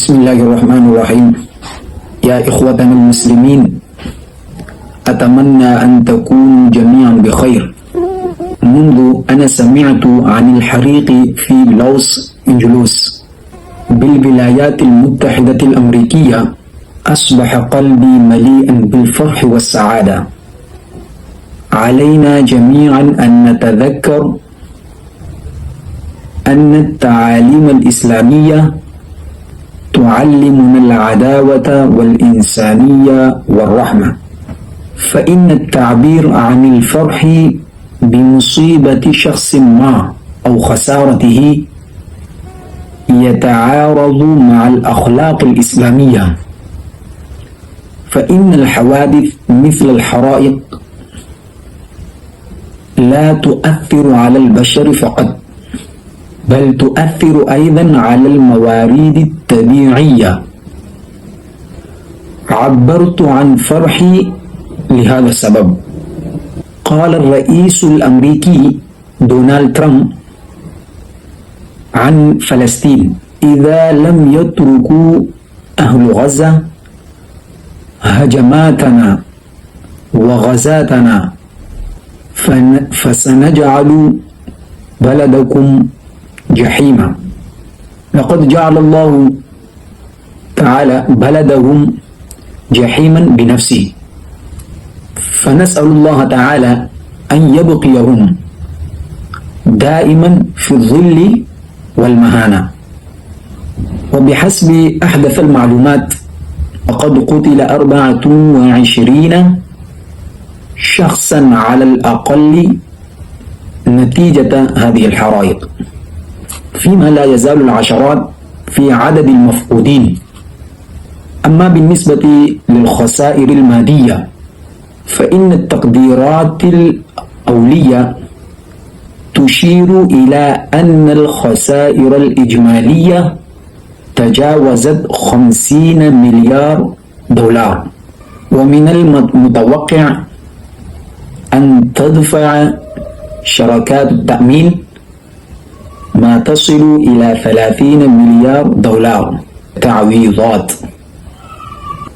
بسم الله الرحمن الرحيم. يا إخوتنا المسلمين، أتمنى أن تكونوا جميعا بخير. منذ أنا سمعت عن الحريق في لوس أنجلوس بالولايات المتحدة الأمريكية أصبح قلبي مليئا بالفرح والسعادة. علينا جميعا أن نتذكر أن التعاليم الإسلامية تعلمنا العداوة والإنسانية والرحمة، فإن التعبير عن الفرح بمصيبة شخص ما أو خسارته يتعارض مع الأخلاق الإسلامية، فإن الحوادث مثل الحرائق لا تؤثر على البشر فقط، بل تؤثر أيضا على الموارد الطبيعية. عبرت عن فرحي لهذا السبب. قال الرئيس الأمريكي دونالد ترامب عن فلسطين: إذا لم يتركوا أهل غزة هجماتنا وغزاتنا فسنجعل بلدكم جحيما. لقد جعل الله تعالى بلدهم جحيما بنفسه، فنسأل الله تعالى أن يبقيهم دائما في الظل والمهانة. وبحسب أحدث المعلومات فقد قتل 24 شخصا على الأقل نتيجة هذه الحرائق، فيما لا يزال العشرات في عدد المفقودين. أما بالنسبة للخسائر المادية فإن التقديرات الأولية تشير إلى أن الخسائر الإجمالية تجاوزت 50 مليار دولار، ومن المتوقع أن تدفع شركات التأمين ما تصل إلى 30 مليار دولار تعويضات.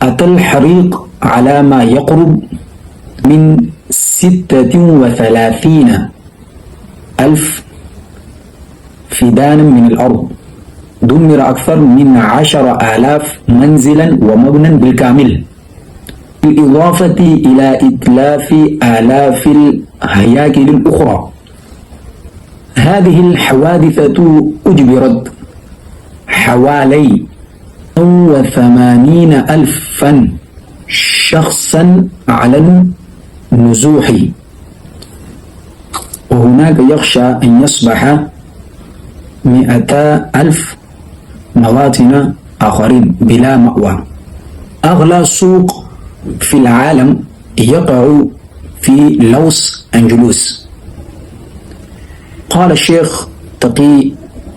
أتى الحريق على ما يقرب من 36 ألف فدان من الأرض، دمر أكثر من 10,000 منزلا ومبنى بالكامل، بالإضافة إلى إتلاف آلاف الهياكل الأخرى. هذه الحوادث أجبرت حوالي 80,000 شخصا على النزوح، وهناك يخشى أن يصبح 200,000 مواطن آخرين بلا مأوى. أغلى سوق في العالم يقع في لوس أنجلوس. قال الشيخ تقي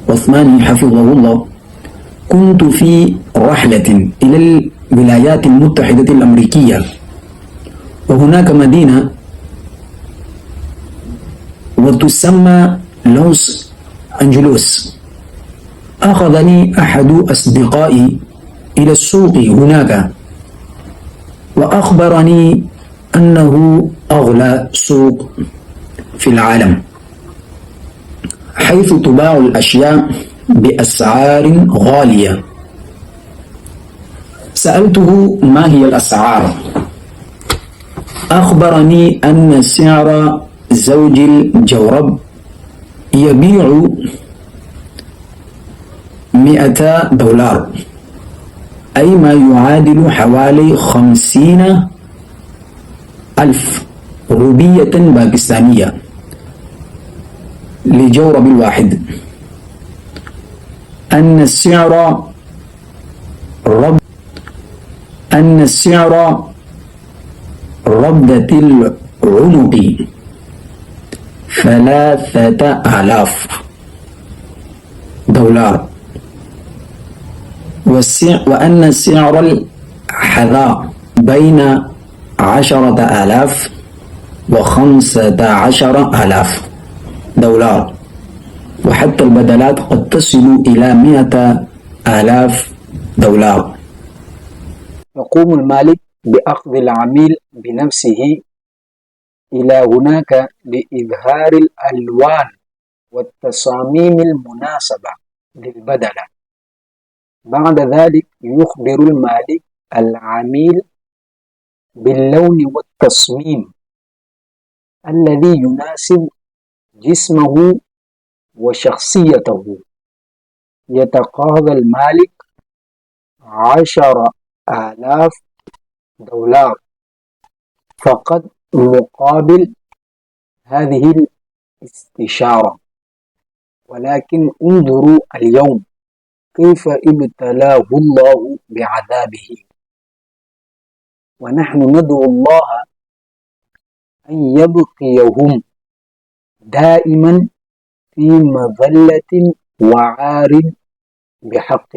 عثماني حفظه الله: كنت في رحلة إلى الولايات المتحدة الأمريكية، وهناك مدينة وتسمى لوس أنجلوس. أخذني أحد أصدقائي إلى السوق هناك وأخبرني أنه أغلى سوق في العالم، حيث تباع الأشياء بأسعار غالية. سألته ما هي الأسعار؟ أخبرني أن سعر زوج الجورب يبيع 100 دولار، أي ما يعادل حوالي 50,000 روبية باكستانية لجورب الواحد. أن سعر ربدة العنق 3,000 دولار، وأن سعر الحذاء بين 10,000 و15,000 دولار، وحتى البدلات قد تصل إلى 100,000 دولار. يقوم المالك بأخذ العميل بنفسه إلى هناك لإظهار الألوان والتصاميم المناسبة للبدلة. بعد ذلك يخبر المالك العميل باللون والتصميم الذي يناسب جسمه وشخصيته. يتقاضى المالك 10,000 دولار فقط مقابل هذه الاستشارة. ولكن انظروا اليوم كيف ابتلاه الله بعذابه، ونحن ندعو الله أن يبقيهم دائما في مذلة وعار بحق.